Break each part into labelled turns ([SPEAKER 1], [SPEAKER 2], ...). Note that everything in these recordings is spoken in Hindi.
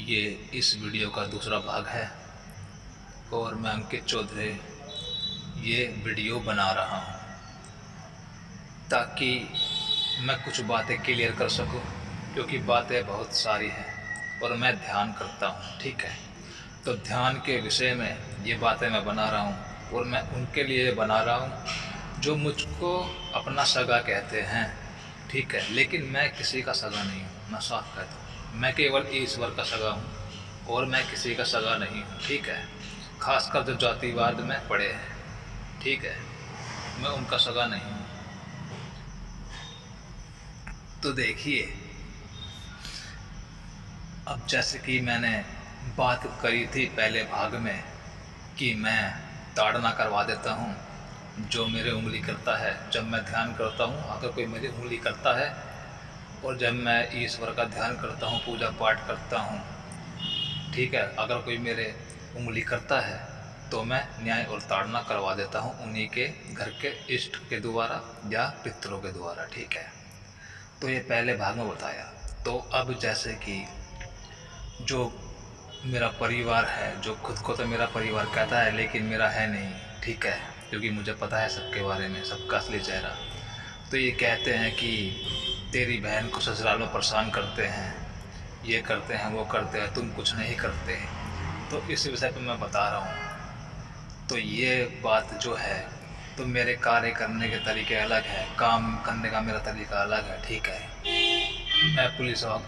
[SPEAKER 1] ये इस वीडियो का दूसरा भाग है और मैं अंकित चौधरी ये वीडियो बना रहा हूँ ताकि मैं कुछ बातें क्लियर कर सकूँ, क्योंकि बातें बहुत सारी हैं और मैं ध्यान करता हूँ। ठीक है, तो ध्यान के विषय में ये बातें मैं बना रहा हूँ और मैं उनके लिए बना रहा हूँ जो मुझको अपना सगा कहते हैं। ठीक है, लेकिन मैं किसी का सगा नहीं हूँ। मैं साफ कहता हूँ, मैं केवल ईश्वर का सगा हूँ और मैं किसी का सगा नहीं हूँ। ठीक है, खासकर जो जातिवाद में पड़े हैं, ठीक है, मैं उनका सगा नहीं हूँ। तो देखिए, अब जैसे कि मैंने बात करी थी पहले भाग में कि मैं ताड़ना करवा देता हूँ जो मेरे उंगली करता है। जब मैं ध्यान करता हूँ, अगर कोई मेरी उंगली करता है और जब मैं ईश्वर का ध्यान करता हूँ, पूजा पाठ करता हूँ, ठीक है, अगर कोई मेरे उंगली करता है तो मैं न्याय और ताड़ना करवा देता हूँ उन्हीं के घर के इष्ट के द्वारा या पितरों के द्वारा। ठीक है, तो ये पहले भाग में बताया। तो अब जैसे कि जो मेरा परिवार है, जो खुद को तो मेरा परिवार कहता है लेकिन मेरा है नहीं, ठीक है, क्योंकि मुझे पता है सबके बारे में, सबका असली चेहरा। तो ये कहते हैं कि तेरी बहन को ससुराल में परेशान करते हैं, ये करते हैं, वो करते हैं, तुम कुछ नहीं करते। तो इस विषय पे मैं बता रहा हूँ। तो ये बात जो है, तो मेरे कार्य करने के तरीके अलग है, काम करने का मेरा तरीका अलग है। ठीक है, मैं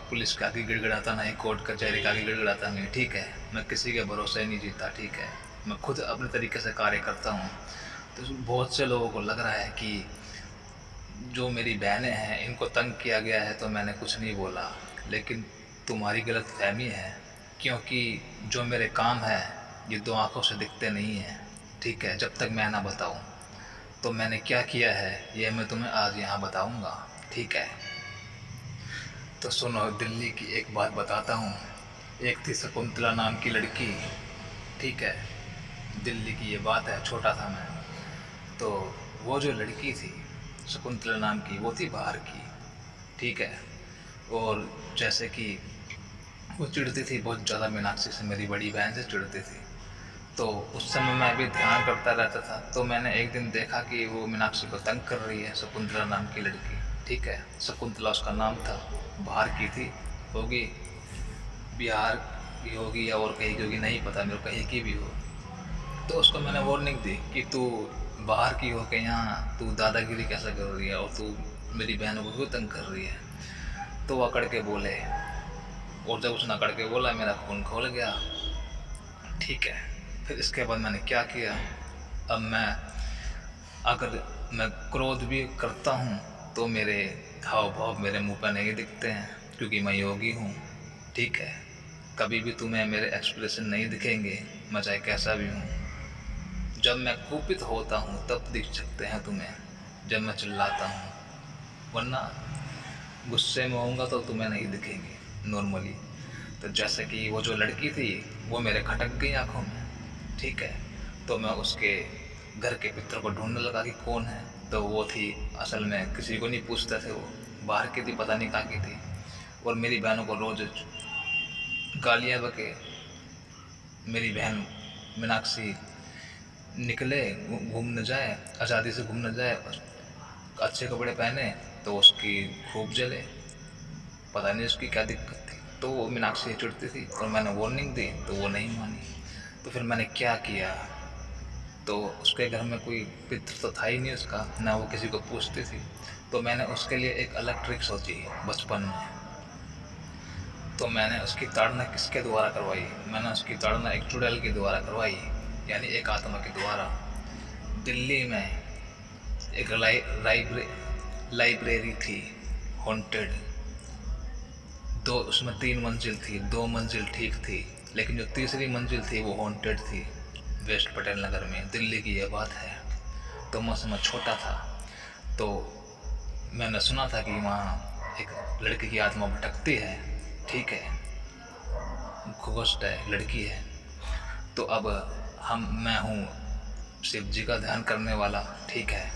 [SPEAKER 1] पुलिस के आगे गिड़गिड़ाता नहीं, कोर्ट कचहरी के आगे गिड़गिड़ाता नहीं। ठीक है, मैं किसी के भरोसे नहीं जीता। ठीक है, मैं खुद अपने तरीके से कार्य करता हूँ। तो बहुत से लोगों को लग रहा है कि जो मेरी बहनें हैं इनको तंग किया गया है तो मैंने कुछ नहीं बोला, लेकिन तुम्हारी गलतफहमी है, क्योंकि जो मेरे काम है ये दो आंखों से दिखते नहीं हैं। ठीक है, जब तक मैं ना बताऊं तो मैंने क्या किया है ये मैं तुम्हें आज यहाँ बताऊंगा। ठीक है, तो सुनो, दिल्ली की एक बात बताता हूँ। एक थी शकुंतला नाम की लड़की। ठीक है, दिल्ली की ये बात है, छोटा था मैं। तो वो जो लड़की थी शकुंतला नाम की, वो थी बाहर की। ठीक है, और जैसे कि वो चिढ़ती थी बहुत ज़्यादा मीनाक्षी से, मेरी बड़ी बहन से चिढ़ती थी। तो उस समय मैं भी ध्यान करता रहता था। तो मैंने एक दिन देखा कि वो मीनाक्षी को तंग कर रही है, शकुंतला नाम की लड़की। ठीक है, शकुंतला उसका नाम था, बाहर की थी, होगी बिहार की होगी या और कहीं की होगी, नहीं पता मेरे को, कहीं की भी हो। तो उसको मैंने वार्निंग दी कि तू बाहर की हो के यहाँ तू दादागिरी कैसा कर रही है और तू मेरी बहनों को क्यों तंग कर रही है। तो वो अकड़ के बोले, और जब उसने अकड़ के बोला मेरा खून खोल गया। ठीक है, फिर इसके बाद मैंने क्या किया, अब मैं अगर मैं क्रोध भी करता हूँ तो मेरे हाव भाव मेरे मुंह पर नहीं दिखते हैं, क्योंकि मैं योगी हूँ। ठीक है, कभी भी तुम्हें मेरे एक्सप्रेशन नहीं दिखेंगे, मैं चाहे कैसा भी हूँ। जब मैं कुपित होता हूँ तब दिख सकते हैं तुम्हें, जब मैं चिल्लाता हूँ, वरना गुस्से में होऊंगा तो तुम्हें नहीं दिखेंगे नॉर्मली। तो जैसे कि वो जो लड़की थी वो मेरे खटक गई आंखों में। ठीक है, तो मैं उसके घर के पितर को ढूंढने लगा कि कौन है। तो वो थी, असल में किसी को नहीं पूछते थे, वो बाहर की थी, पता नहीं कहाँ की थी। और मेरी बहनों को रोज़ गालियाँ बके। मेरी बहन मीनाक्षी निकले, घूमने जाए, आज़ादी से घूमने जाए, अच्छे कपड़े पहने तो उसकी खूब जले, पता नहीं उसकी क्या दिक्कत थी। तो वो मीनाक्षी चिढ़ती थी और मैंने वार्निंग दी तो वो नहीं मानी। तो फिर मैंने क्या किया, तो उसके घर में कोई पितृ तो था ही नहीं उसका, ना वो किसी को पूछती थी। तो मैंने उसके लिए एक अलग ट्रिक सोची बचपन में। तो मैंने उसकी ताड़ना किसके द्वारा करवाई, मैंने उसकी ताड़ना एक चुड़ैल के द्वारा करवाई, यानी एक आत्मा के द्वारा। दिल्ली में एक लाइब्रेरी थी, हॉन्टेड। दो, उसमें 3 मंजिल थी, 2 मंजिल ठीक थी, लेकिन जो तीसरी मंजिल थी वो हॉन्टेड थी, वेस्ट पटेल नगर में। दिल्ली की यह बात है। तो मैं समय छोटा था, तो मैंने सुना था कि वहाँ एक लड़की की आत्मा भटकती है। ठीक है, घोस्ट है, लड़की है। तो अब मैं हूँ शिव जी का ध्यान करने वाला। ठीक है,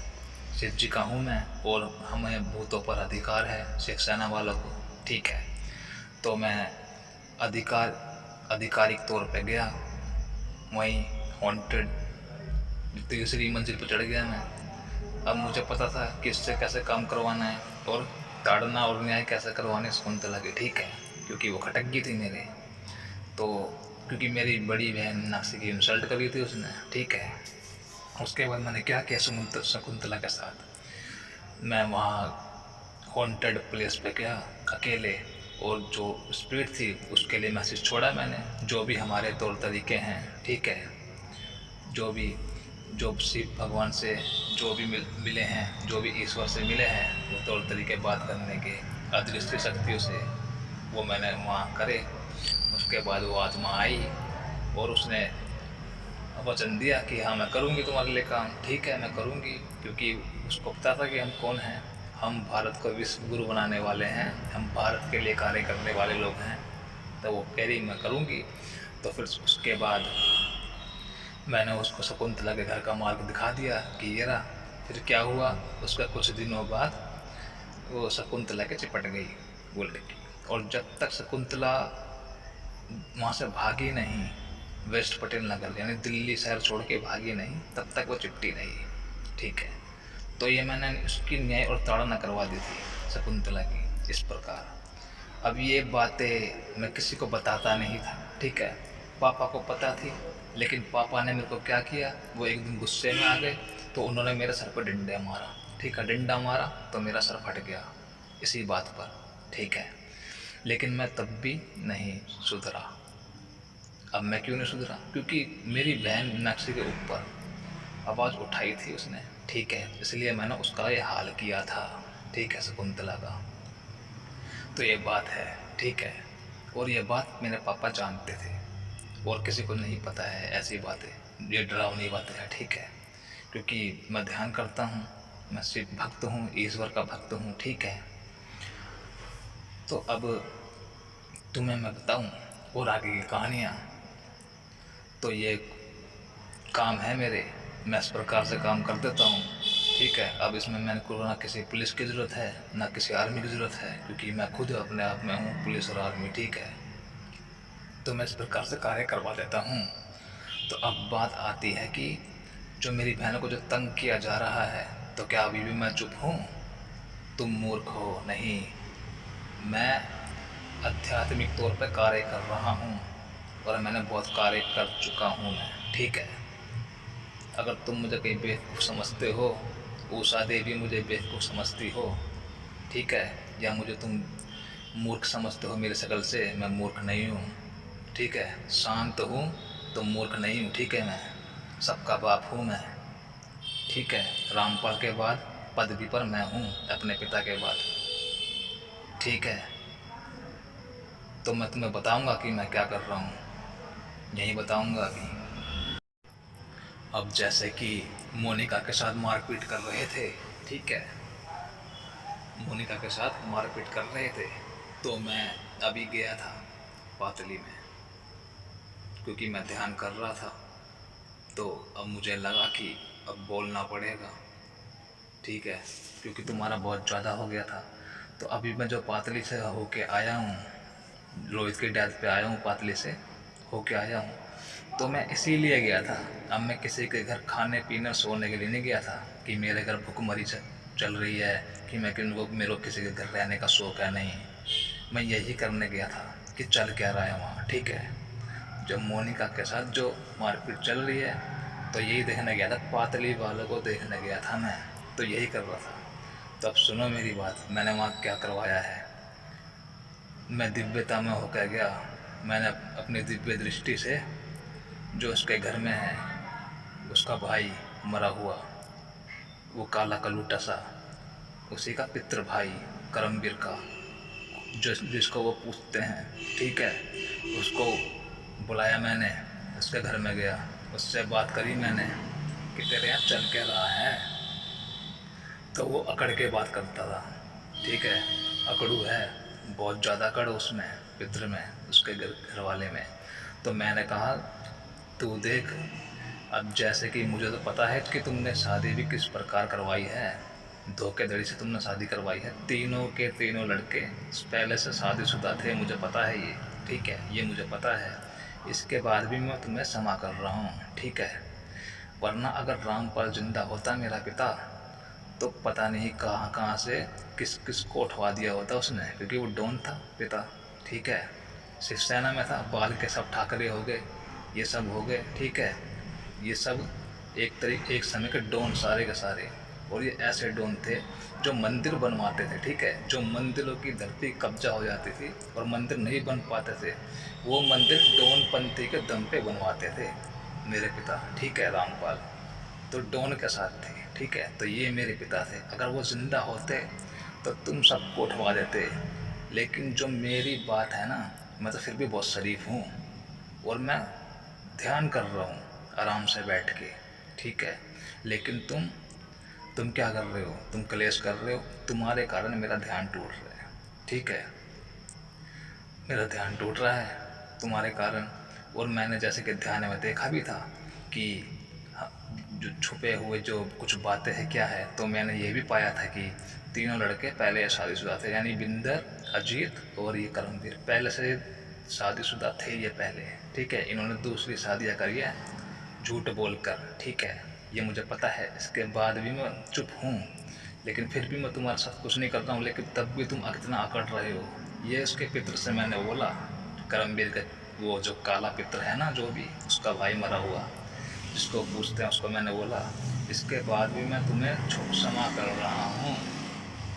[SPEAKER 1] शिव जी का हूँ मैं, और हमें भूतों पर अधिकार है शिव सेना वालों को। ठीक है, तो मैं अधिकार आधिकारिक तौर पे गया, वहीं हॉन्टेड तीसरी मंजिल पर चढ़ गया मैं। अब मुझे पता था कि इससे कैसे काम करवाना है और ताड़ना और न्याय कैसे करवाने शकुंतला के, ठीक है, क्योंकि वो खटक गई थी मेरे। तो क्योंकि मेरी बड़ी बहन मीनाक्षी की इंसल्ट करी थी उसने, ठीक है। उसके बाद मैंने क्या किया शकुंतला के साथ, मैं वहाँ हॉन्टेड प्लेस पे गया अकेले, और जो स्पिरिट थी उसके लिए मैसेज छोड़ा मैंने, जो भी हमारे तौर तरीके हैं, ठीक है, जो भी जो शिव भगवान से जो भी मिले हैं, जो भी ईश्वर से मिले हैं, वो तौर तरीके बात करने के अदृश्य शक्तियों से, वो मैंने वहाँ करे। उसके बाद वो आत्मा आई और उसने वचन दिया कि हाँ मैं करूँगी तुम्हारे लिए काम, ठीक है मैं करूँगी, क्योंकि उसको पता था कि हम कौन हैं। हम भारत को विश्व गुरु बनाने वाले हैं, हम भारत के लिए कार्य करने वाले लोग हैं। तो वो कह रही मैं करूँगी। तो फिर उसके बाद मैंने उसको शकुंतला के घर का मार्ग दिखा दिया कि ये रहा। फिर क्या हुआ, उसका कुछ दिनों बाद वो शकुंतला के चिपट गई वो लड़की, और जब तक शकुंतला वहाँ से भागी नहीं, वेस्ट पटेल नगर यानी दिल्ली शहर छोड़ के भागी नहीं, तब तक वो चिपटी रही, ठीक है। तो ये मैंने उसकी न्याय और ताड़ना करवा दी थी शकुंतला की इस प्रकार। अब ये बातें मैं किसी को बताता नहीं था, ठीक है। पापा को पता थी, लेकिन पापा ने मेरे को क्या किया, वो एक दिन गुस्से में आ गए, तो उन्होंने मेरे सर पर डंडा मारा, ठीक है, डंडा मारा तो मेरा सर फट गया इसी बात पर, ठीक है। लेकिन मैं तब भी नहीं सुधरा। अब मैं क्यों नहीं सुधरा, क्योंकि मेरी बहन मीनाक्षी के ऊपर आवाज़ उठाई थी उसने, ठीक है, इसलिए मैंने उसका ये हाल किया था, ठीक है, शकुंतला का। तो ये बात है, ठीक है। और ये बात मेरे पापा जानते थे और किसी को नहीं पता है ऐसी बातें, ये डरावनी बातें हैं, ठीक है, क्योंकि मैं ध्यान करता हूँ, मैं शिव भक्त हूँ, ईश्वर का भक्त हूँ, ठीक है। तो अब तुम्हें मैं बताऊँ और आगे की कहानियाँ, तो ये काम है मेरे, मैं इस प्रकार से काम कर देता हूँ, ठीक है। अब इसमें मैंने को ना किसी पुलिस की ज़रूरत है ना किसी आर्मी की ज़रूरत है, क्योंकि मैं खुद अपने आप में हूँ पुलिस और आर्मी, ठीक है। तो मैं इस प्रकार से कार्य करवा देता हूँ। तो अब बात आती है कि जो मेरी बहनों को जो तंग किया जा रहा है, तो क्या अभी भी मैं चुप हूँ? तुम मूर्ख हो, नहीं, मैं आध्यात्मिक तौर पर कार्य कर रहा हूँ और मैंने बहुत कार्य कर चुका हूँ मैं, ठीक है। अगर तुम मुझे कहीं बेवकूफ़ समझते हो, उषा देवी मुझे बेवकूफ़ समझती हो, ठीक है, या मुझे तुम मूर्ख समझते हो मेरी शक्ल से, मैं मूर्ख नहीं हूँ, ठीक है। शांत हूँ तो मूर्ख नहीं हूँ, ठीक है। मैं सबका बाप हूँ मैं, ठीक है। रामपाल के बाद पदवी पर मैं हूँ अपने पिता के बाद, ठीक है। तो मैं तुम्हें बताऊंगा कि मैं क्या कर रहा हूँ, यही बताऊंगा अभी। अब जैसे कि मोनिका के साथ मारपीट कर रहे थे, ठीक है, मोनिका के साथ मारपीट कर रहे थे, तो मैं अभी गया था पातली में, क्योंकि मैं ध्यान कर रहा था। तो अब मुझे लगा कि अब बोलना पड़ेगा, ठीक है, क्योंकि तुम्हारा बहुत ज़्यादा हो गया था। तो अभी मैं जो पातली से होके आया हूँ, रोहित की डेथ पे आया हूँ, पातली से होके आया हूँ, तो मैं इसीलिए गया था। अब मैं किसी के घर खाने पीने सोने के लिए नहीं गया था कि मेरे घर भुखमरी चल रही है, कि मैं मेरे को किसी के घर रहने का शौक़ है, नहीं। मैं यही करने गया था कि चल क्या रहा है वहाँ, ठीक है। जब मोनिका के साथ जो मारपीट चल रही है, तो यही देखने गया था, पातली वालों को देखने गया था मैं, तो यही कर रहा था। तो अब सुनो मेरी बात, मैंने वहाँ क्या करवाया है। मैं दिव्यता में होकर गया, मैंने अपनी दिव्य दृष्टि से जो उसके घर में है, उसका भाई मरा हुआ, वो काला कलूटा सा, उसी का पितृ भाई करमवीर का, जिसको वो पूछते हैं, ठीक है, उसको बुलाया मैंने, उसके घर में गया, उससे बात करी मैंने कि तेरे यहाँ चल क्या रहा है। तो वो अकड़ के बात करता था, ठीक है, अकड़ू है, बहुत ज़्यादा अकड़ उसमें, पितृ में, उसके घर वाले में। तो मैंने कहा तू देख, अब जैसे कि मुझे तो पता है कि तुमने शादी भी किस प्रकार करवाई है, धोखेधड़ी से तुमने शादी करवाई है, तीनों के तीनों लड़के पहले से शादीशुदा थे, मुझे पता है ये, ठीक है, ये मुझे पता है। इसके बाद भी मैं तुम्हें क्षमा कर रहा हूँ, ठीक है। वरना अगर रामपाल जिंदा होता मेरा पिता, तो पता नहीं कहाँ कहाँ से किस किस को उठवा दिया होता उसने, क्योंकि वो डॉन था पिता, ठीक है। शिवसेना में था, बाल के सब ठाकरे हो गए, ये सब हो गए, ठीक है। ये सब एक समय के डॉन सारे के सारे। और ये ऐसे डॉन थे जो मंदिर बनवाते थे, ठीक है। जो मंदिरों की धरती कब्जा हो जाती थी और मंदिर नहीं बन पाते थे, वो मंदिर डॉन पंथी के दम पे बनवाते थे मेरे पिता, ठीक है, रामपाल। तो डॉन के साथ थे, ठीक है। तो ये मेरे पिता थे। अगर वो जिंदा होते तो तुम सबको उठवा देते। लेकिन जो मेरी बात है ना, मैं तो फिर भी बहुत शरीफ हूँ और मैं ध्यान कर रहा हूँ आराम से बैठ के, ठीक है। लेकिन तुम क्या कर रहे हो? तुम क्लेश कर रहे हो। तुम्हारे कारण मेरा ध्यान टूट रहा है, ठीक है। मेरा ध्यान टूट रहा है तुम्हारे कारण। और मैंने जैसे कि ध्यान में देखा भी था कि जो छुपे हुए जो कुछ बातें हैं क्या है, तो मैंने ये भी पाया था कि तीनों लड़के पहले शादीशुदा थे, यानी बिंदर, अजीत और ये करमवीर पहले से शादीशुदा थे ये पहले, ठीक है। इन्होंने दूसरी शादियाँ करी है झूठ बोलकर, ठीक है। ये मुझे पता है। इसके बाद भी मैं चुप हूँ, लेकिन फिर भी मैं तुम्हारे साथ कुछ नहीं करता हूँ, लेकिन तब भी तुम इतना अकड़ रहे हो। ये उसके पितर से मैंने बोला, करमवीर का वो जो काला पितर है ना, जो भी उसका भाई मरा हुआ जिसको पूछते हैं, उसको मैंने बोला। इसके बाद भी मैं तुम्हें क्षमा कर रहा हूँ,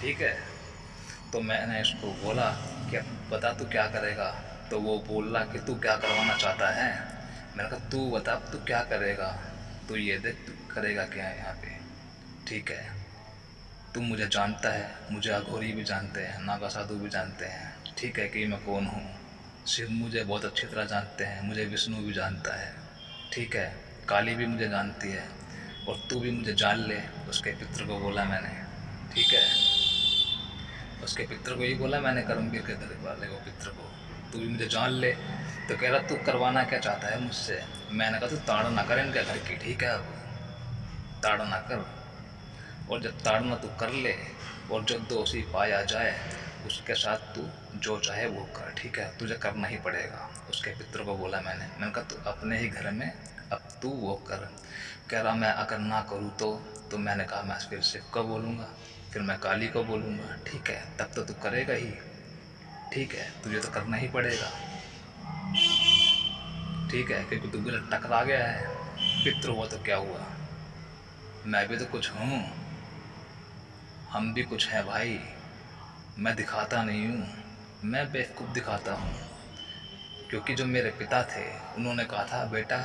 [SPEAKER 1] ठीक है। तो मैंने इसको बोला कि अब बता तू क्या करेगा। तो वो बोल रहा कि तू क्या करवाना चाहता है। मैंने कहा तू बता तू क्या करेगा, तू ये देख तू करेगा क्या है यहाँ पे, ठीक है। तू मुझे जानता है, मुझे अघोरी भी जानते हैं, नागा साधु भी जानते हैं, ठीक है, कि मैं कौन हूँ। शिव मुझे बहुत अच्छी तरह जानते हैं, मुझे विष्णु भी जानता है, ठीक है। काली भी मुझे जानती है, और तू भी मुझे जान ले। उसके पितर को बोला मैंने, ठीक है। उसके पितर को ही बोला मैंने, करमवीर के घर वाले को, पितर को, तू भी मुझे जान ले। तो कह रहा तू करवाना क्या चाहता है मुझसे। मैंने कहा तू ताड़ना कर इनके घर की, ठीक है। अब ताड़ना कर, और जब ताड़ना तू कर ले और जो दोषी पाया जाए उसके साथ तू जो चाहे वो कर, ठीक है। तुझे करना ही पड़ेगा। उसके पितर को बोला मैंने कहा तू अपने ही घर में अब तू वो कर। कह रहा मैं अगर ना करूँ तो मैंने कहा मैं फिर शिव को बोलूँगा, फिर मैं काली को बोलूँगा, ठीक है। तब तो तू करेगा ही, ठीक है, तुझे तो करना ही पड़ेगा, ठीक है, क्योंकि तू गलत टकरा गया है। पितर हुआ तो क्या हुआ, मैं भी तो कुछ हूँ, हम भी कुछ हैं भाई। मैं दिखाता नहीं हूँ, मैं बेवकूफ़ दिखाता हूँ। क्योंकि जो मेरे पिता थे उन्होंने कहा था बेटा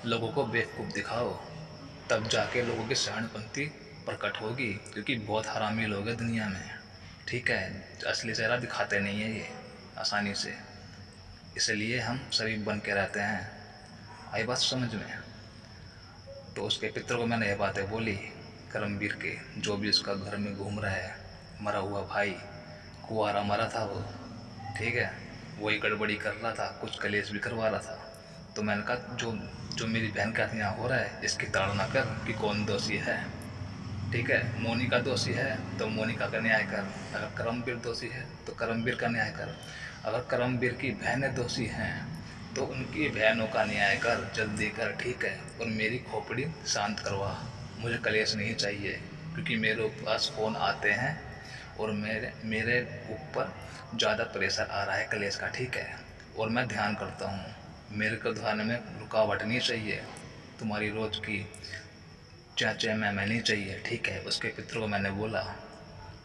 [SPEAKER 1] लोगों को बेवकूफ़ दिखाओ, तब जाके लोगों की सहानुभूति प्रकट होगी। क्योंकि बहुत हरामी लोग हैं दुनिया में, ठीक है। असली चेहरा दिखाते नहीं है ये आसानी से, इसलिए हम शरीफ बन के रहते हैं। आई बात समझ में। तो उसके पितर को मैंने ये बातें बोली, करमवीर के, जो भी उसका घर में घूम रहा है, मरा हुआ भाई, कुंवारा मरा था वो, ठीक है। वही गड़बड़ी कर रहा था, कुछ कलेश भी करवा रहा था। तो मैंने कहा जो जो मेरी बहन के साथ यहाँ हो रहा है इसकी ताड़ना कर कि कौन दोषी है, ठीक है। मोनिका दोषी है तो मोनिका का न्याय कर, अगर करमवीर दोषी है तो करमवीर का न्याय कर, अगर करमवीर की बहनें दोषी हैं तो उनकी बहनों का न्याय कर, जल्दी कर, ठीक है। और मेरी खोपड़ी शांत करवा, मुझे कलेश नहीं चाहिए। क्योंकि मेरे पास फ़ोन आते हैं और मेरे मेरे ऊपर ज़्यादा प्रेशर आ रहा है कलेश का, ठीक है। और मैं ध्यान करता हूँ, मेरे को ध्यान में रुकावट नहीं चाहिए, तुम्हारी रोज़ की चाचा मैं नहीं चाहिए, ठीक है। उसके पितर को मैंने बोला,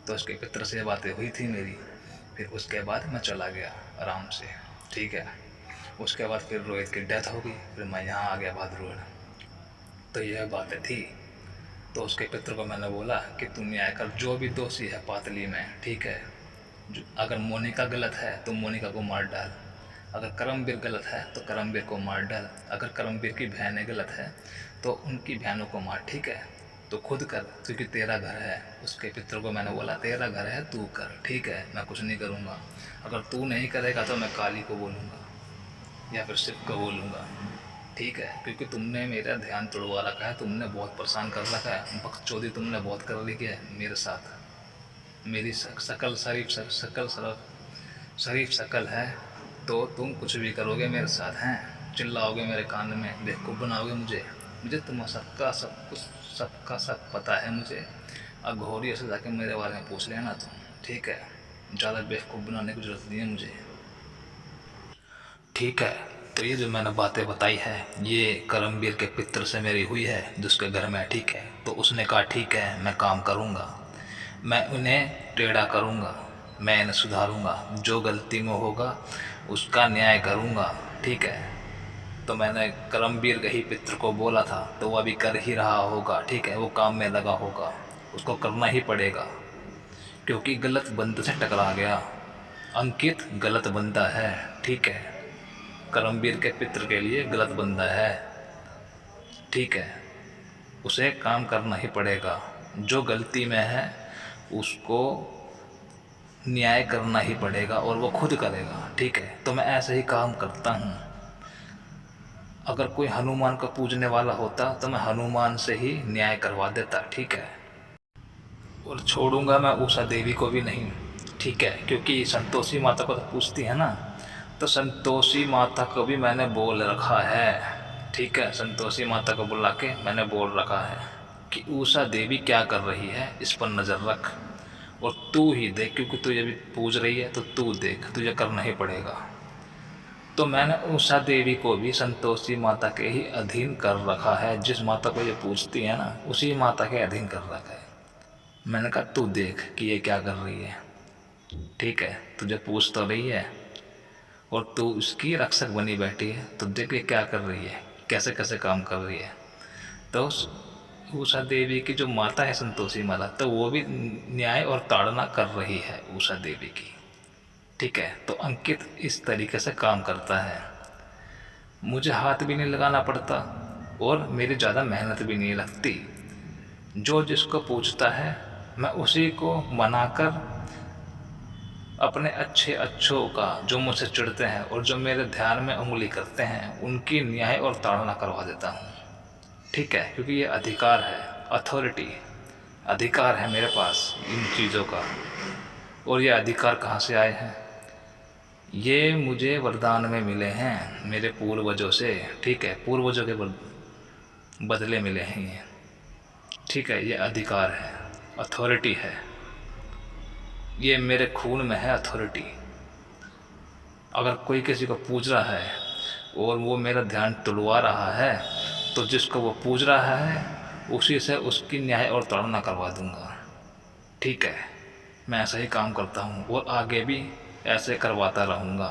[SPEAKER 1] तो उसके पितर से बातें हुई थी मेरी। फिर उसके बाद मैं चला गया आराम से, ठीक है। उसके बाद फिर रोहित की डेथ हो गई, फिर मैं यहाँ आ गया भादरोड। तो यह बातें थी। तो उसके पितर को मैंने बोला कि तुम न्याय कर, जो भी दोषी है पातली में, ठीक है। अगर मोनिका गलत है तो मोनिका को मार डाल, अगर करमवीर गलत है तो करमवीर को मार डाल, अगर करमवीर की बहनें गलत है तो उनकी बहनों को मार, ठीक है। तो खुद कर, क्योंकि तेरा घर है। उसके पितर को मैंने बोला तेरा घर है तू कर, ठीक है, मैं कुछ नहीं करूँगा। अगर तू नहीं करेगा तो मैं काली को बोलूँगा या फिर शिव को बोलूँगा, ठीक है। क्योंकि तुमने मेरा ध्यान तोड़वा रखा है, तुमने बहुत परेशान कर रखा है, बकचोदी तुमने बहुत कर रखी है मेरे साथ। मेरी शकल शरीफ शकल है तो तुम कुछ भी करोगे मेरे साथ हैं, चिल्लाओगे मेरे कान में, बेवकूफ़ बनाओगे मुझे। मुझे तुम सबका सब कुछ सबका सब पता है मुझे। अघोरी से जाके मेरे बारे में पूछ लेना तुम, ठीक है। ज़्यादा बेवकूफ़ बनाने की ज़रूरत नहीं है मुझे, ठीक है। तो ये जो मैंने बातें बताई है ये करमवीर के पित्र से मेरी हुई है जिसके घर में, ठीक है। तो उसने कहा ठीक है मैं काम करूँगा, मैं उन्हें टेढ़ा करूँगा, मैं इन्हें सुधारूँगा, जो गलती में होगा उसका न्याय करूँगा, ठीक है। तो मैंने करमवीर के ही पित्र को बोला था तो वो अभी कर ही रहा होगा, ठीक है। वो काम में लगा होगा, उसको करना ही पड़ेगा क्योंकि गलत बंदे से टकरा गया। अंकित गलत बंदा है, ठीक है। करमवीर के पित्र के लिए गलत बंदा है, ठीक है। उसे काम करना ही पड़ेगा, जो गलती में है उसको न्याय करना ही पड़ेगा और वो खुद करेगा, ठीक है। तो मैं ऐसे ही काम करता हूँ। अगर कोई हनुमान को पूजने वाला होता तो मैं हनुमान से ही न्याय करवा देता, ठीक है। और छोड़ूंगा मैं उषा देवी को भी नहीं, ठीक है। क्योंकि संतोषी माता को तो पूछती है ना, तो संतोषी माता को भी मैंने बोल रखा है, ठीक है। संतोषी माता को बुला के मैंने बोल रखा है कि उषा देवी क्या कर रही है इस पर नज़र रख, और तू ही देख, क्योंकि तू ये भी पूज रही है तो तू देख, तुझे करना ही पड़ेगा। तो मैंने उषा देवी को भी संतोषी माता के ही अधीन कर रखा है। जिस माता को ये पूजती है ना उसी माता के अधीन कर रखा है। मैंने कहा तू देख कि ये क्या कर रही है, ठीक है। तुझे पूछ तो रही है और तू उसकी रक्षक बनी बैठी है, तो देख ये क्या कर रही है, कैसे कैसे काम कर रही है। तो उषा देवी की जो माता है संतोषी माता, तो वो भी न्याय और ताड़ना कर रही है उषा देवी की, ठीक है। तो अंकित इस तरीके से काम करता है, मुझे हाथ भी नहीं लगाना पड़ता और मेरी ज़्यादा मेहनत भी नहीं लगती। जो जिसको पूछता है मैं उसी को मनाकर अपने अच्छों का, जो मुझसे चिढ़ते हैं और जो मेरे ध्यान में उंगली करते हैं, उनकी न्याय और ताड़ना करवा देता हूँ, ठीक है। क्योंकि ये अधिकार है, अथॉरिटी, अधिकार है मेरे पास इन चीज़ों का। और ये अधिकार कहाँ से आए हैं, ये मुझे वरदान में मिले हैं मेरे पूर्वजों से, ठीक है। पूर्वजों के बदले मिले हैं ये, ठीक है। ये अधिकार है, अथॉरिटी है, ये मेरे खून में है अथॉरिटी। अगर कोई किसी को पूज रहा है और वो मेरा ध्यान तुलवा रहा है तो जिसको वो पूज रहा है उसी से उसकी न्याय और ताड़ना करवा दूंगा, ठीक है। मैं ऐसा ही काम करता हूँ और आगे भी ऐसे करवाता रहूँगा।